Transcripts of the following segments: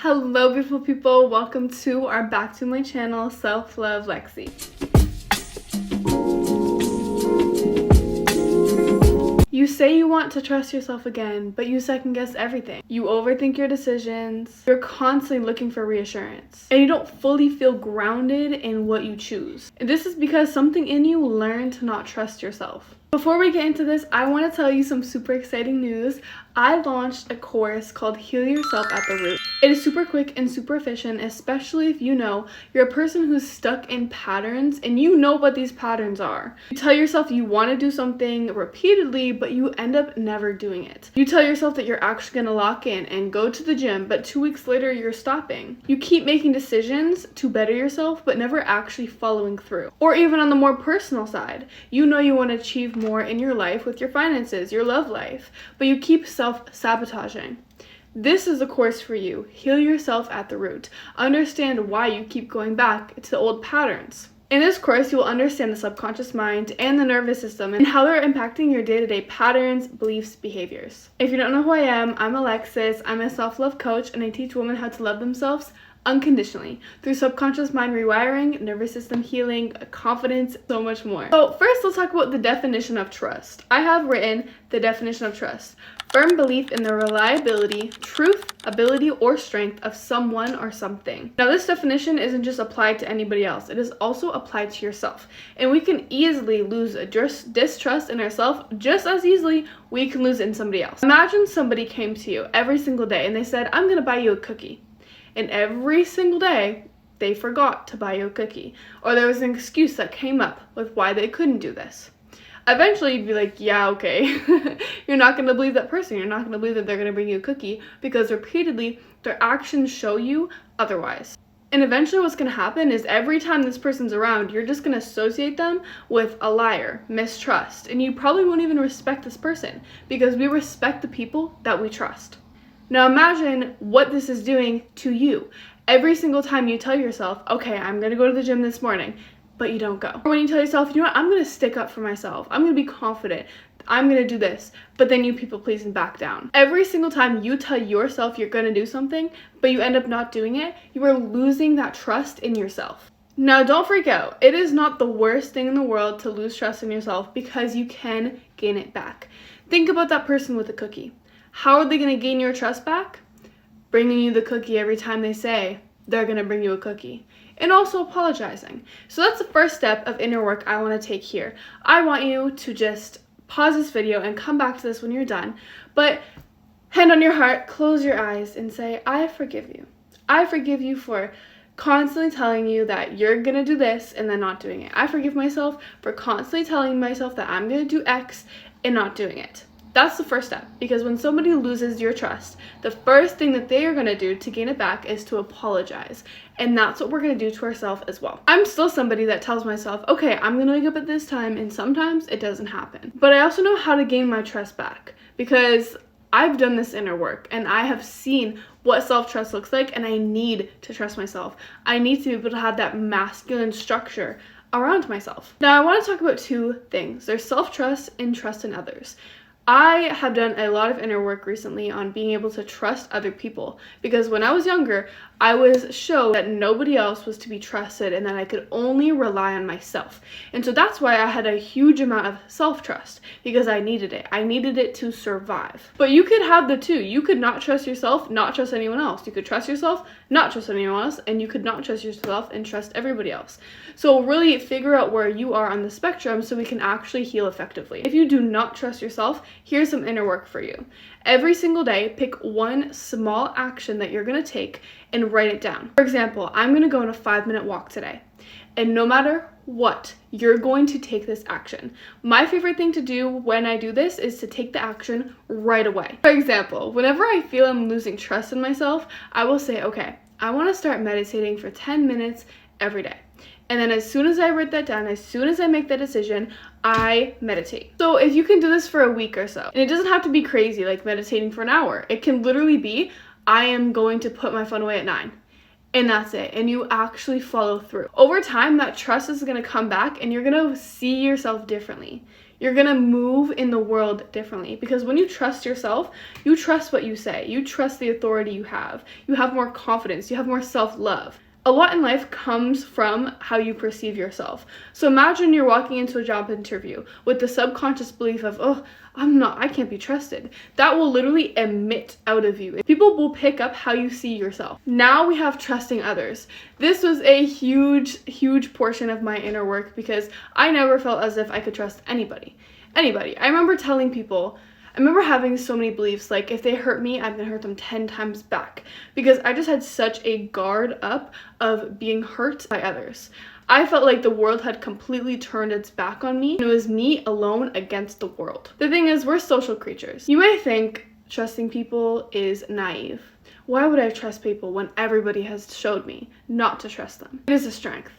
Hello beautiful people, welcome to or back to my channel, Self Love Lexi. You say you want to trust yourself again, but you second guess everything. You overthink your decisions, you're constantly looking for reassurance, and you don't fully feel grounded in what you choose. And this is because something in you learned to not trust yourself. Before we get into this, I want to tell you some super exciting news. I launched a course called Heal Yourself at the Root. It is super quick and super efficient, especially if you know you're a person who's stuck in patterns and you know what these patterns are. You tell yourself you want to do something repeatedly, but you end up never doing it. You tell yourself that you're actually going to lock in and go to the gym, but 2 weeks later you're stopping. You keep making decisions to better yourself, but never actually following through. Or even on the more personal side, you know you want to achieve more in your life with your finances, your love life, but you keep self-sabotaging. This is a course for you. Heal yourself at the root. Understand why you keep going back to the old patterns. In this course, you will understand the subconscious mind and the nervous system and how they're impacting your day-to-day patterns, beliefs, behaviors. If you don't know who I am, I'm Alexis. I'm a self-love coach and I teach women how to love themselves unconditionally through subconscious mind rewiring, nervous system healing, confidence, so much more. So first, let's talk about the definition of trust. I have written the definition of trust: firm belief in the reliability, truth, ability, or strength of someone or something. Now, this definition isn't just applied to anybody else. It is also applied to yourself. And we can easily lose a distrust in ourselves just as easily we can lose it in somebody else. Imagine somebody came to you every single day and they said, "I'm going to buy you a cookie." And every single day, they forgot to buy you a cookie. Or there was an excuse that came up with why they couldn't do this. Eventually, you'd be like, yeah, okay. You're not going to believe that person. You're not going to believe that they're going to bring you a cookie because repeatedly, their actions show you otherwise. And eventually what's going to happen is every time this person's around, you're just going to associate them with a liar, mistrust. And you probably won't even respect this person because we respect the people that we trust. Now imagine what this is doing to you. Every single time you tell yourself, okay, I'm going to go to the gym this morning, but you don't go. Or when you tell yourself, you know what, I'm going to stick up for myself. I'm going to be confident. I'm going to do this. But then you people please and back down. Every single time you tell yourself you're going to do something, but you end up not doing it, you are losing that trust in yourself. Now, don't freak out. It is not the worst thing in the world to lose trust in yourself because you can gain it back. Think about that person with a cookie. How are they going to gain your trust back? Bringing you the cookie every time they say they're going to bring you a cookie. And also apologizing. So that's the first step of inner work I want to take here. I want you to just pause this video and come back to this when you're done. But hand on your heart, close your eyes and say, I forgive you. I forgive you for constantly telling you that you're going to do this and then not doing it. I forgive myself for constantly telling myself that I'm going to do X and not doing it. That's the first step, because when somebody loses your trust, the first thing that they are going to do to gain it back is to apologize. And that's what we're going to do to ourselves as well. I'm still somebody that tells myself, okay, I'm going to wake up at this time, and sometimes it doesn't happen. But I also know how to gain my trust back, because I've done this inner work and I have seen what self-trust looks like, and I need to trust myself. I need to be able to have that masculine structure around myself. Now, I want to talk about two things. There's self-trust and trust in others. I have done a lot of inner work recently on being able to trust other people, because when I was younger, I was shown that nobody else was to be trusted and that I could only rely on myself. And so that's why I had a huge amount of self-trust, because I needed it. I needed it to survive. But you could have the two. You could not trust yourself, not trust anyone else. You could trust yourself, not trust anyone else, and you could not trust yourself and trust everybody else. So really figure out where you are on the spectrum so we can actually heal effectively. If you do not trust yourself, here's some inner work for you. Every single day, pick one small action that you're going to take and write it down. For example, I'm going to go on a 5-minute walk today. And no matter what, you're going to take this action. My favorite thing to do when I do this is to take the action right away. For example, whenever I feel I'm losing trust in myself, I will say, okay, I want to start meditating for 10 minutes every day. And then as soon as I write that down, as soon as I make that decision, I meditate. So if you can do this for a week or so, and it doesn't have to be crazy like meditating for an hour. It can literally be, I am going to put my phone away at 9. And that's it. And you actually follow through. Over time, that trust is going to come back and you're going to see yourself differently. You're gonna move in the world differently, because when you trust yourself, you trust what you say, you trust the authority you have more confidence, you have more self-love. A lot in life comes from how you perceive yourself. So imagine you're walking into a job interview with the subconscious belief of, oh, I can't be trusted. That will literally emit out of you. People will pick up how you see yourself. Now we have trusting others. This was a huge portion of my inner work, because I never felt as if I could trust anybody. I remember having so many beliefs, like if they hurt me, I'm gonna hurt them 10 times back, because I just had such a guard up of being hurt by others. I felt like the world had completely turned its back on me, and it was me alone against the world. The thing is, we're social creatures. You may think trusting people is naive. Why would I trust people when everybody has showed me not to trust them? It is a strength.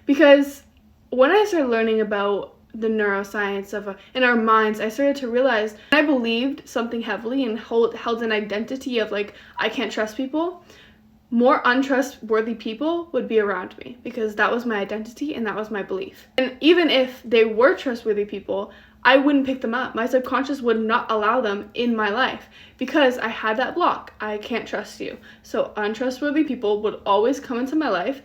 Because when I started learning about the neuroscience of in our minds, I started to realize when I believed something heavily and held an identity of like, I can't trust people, more untrustworthy people would be around me, because that was my identity and that was my belief. And even if they were trustworthy people, I wouldn't pick them up. My subconscious would not allow them in my life, because I had that block. I can't trust you. So untrustworthy people would always come into my life,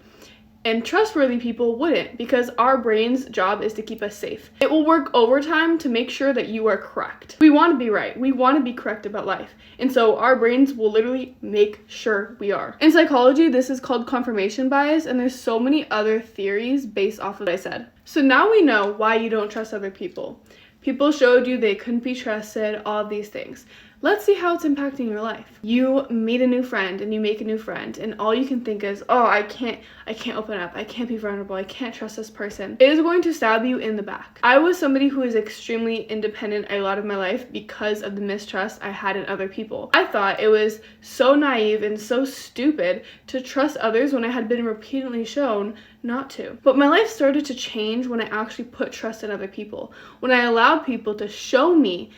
and trustworthy people wouldn't, because our brain's job is to keep us safe. It will work overtime to make sure that you are correct. We want to be right. We want to be correct about life. And so our brains will literally make sure we are. In psychology, this is called confirmation bias, and there's so many other theories based off of what I said. So now we know why you don't trust other people. People showed you they couldn't be trusted, all of these things. Let's see how it's impacting your life. You meet a new friend and you make a new friend, and all you can think is, oh, I can't open up, I can't be vulnerable, I can't trust this person. It is going to stab you in the back. I was somebody who is extremely independent a lot of my life because of the mistrust I had in other people. I thought it was so naive and so stupid to trust others when I had been repeatedly shown not to. But my life started to change when I actually put trust in other people, when I allowed people to show me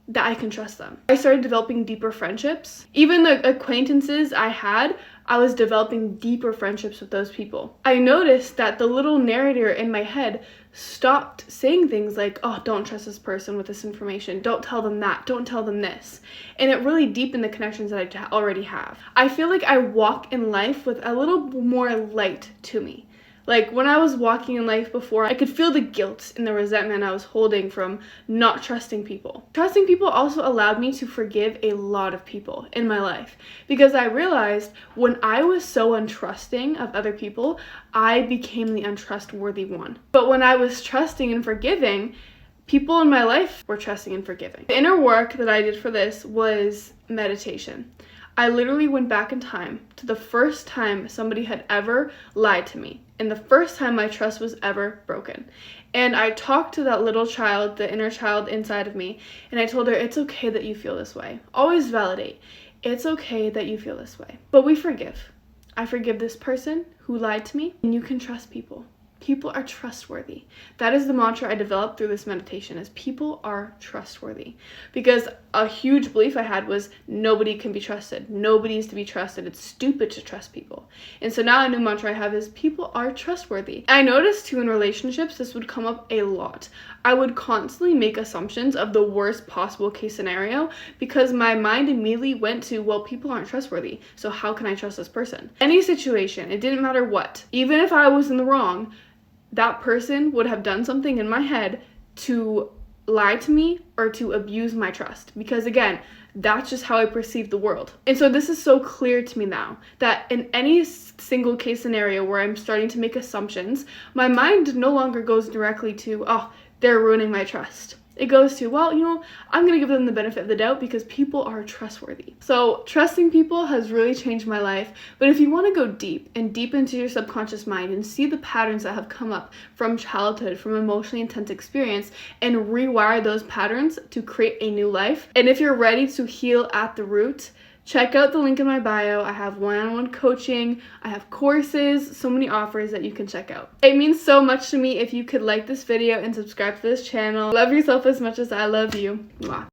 that I can trust them. I started developing deeper friendships. Even the acquaintances I had, I was developing deeper friendships with those people. I noticed that the little narrator in my head stopped saying things like, oh, don't trust this person with this information. Don't tell them that. Don't tell them this. And it really deepened the connections that I already have. I feel like I walk in life with a little more light to me. Like when I was walking in life before, I could feel the guilt and the resentment I was holding from not trusting people. Trusting people also allowed me to forgive a lot of people in my life, because I realized when I was so untrusting of other people, I became the untrustworthy one. But when I was trusting and forgiving, people in my life were trusting and forgiving. The inner work that I did for this was meditation. I literally went back in time to the first time somebody had ever lied to me, and the first time my trust was ever broken. And I talked to that little child, the inner child inside of me, and I told her, it's okay that you feel this way. Always validate. It's okay that you feel this way. But we forgive. I forgive this person who lied to me, and you can trust people. People are trustworthy. That is the mantra I developed through this meditation, is people are trustworthy. Because a huge belief I had was nobody can be trusted. Nobody is to be trusted. It's stupid to trust people. And so now a new mantra I have is people are trustworthy. I noticed too in relationships this would come up a lot. I would constantly make assumptions of the worst possible case scenario, because my mind immediately went to, well, people aren't trustworthy, so how can I trust this person? Any situation, it didn't matter what. Even if I was in the wrong, that person would have done something in my head to lie to me or to abuse my trust, because again, that's just how I perceive the world. And so this is so clear to me now that in any single case scenario where I'm starting to make assumptions, my mind no longer goes directly to, oh, they're ruining my trust. It goes to, well, I'm going to give them the benefit of the doubt because people are trustworthy. So trusting people has really changed my life. But if you want to go deep into your subconscious mind and see the patterns that have come up from childhood, from emotionally intense experience, and rewire those patterns to create a new life, and if you're ready to heal at the root, check out the link in my bio. I have one-on-one coaching. I have courses, so many offers that you can check out. It means so much to me if you could like this video and subscribe to this channel. Love yourself as much as I love you. Mwah.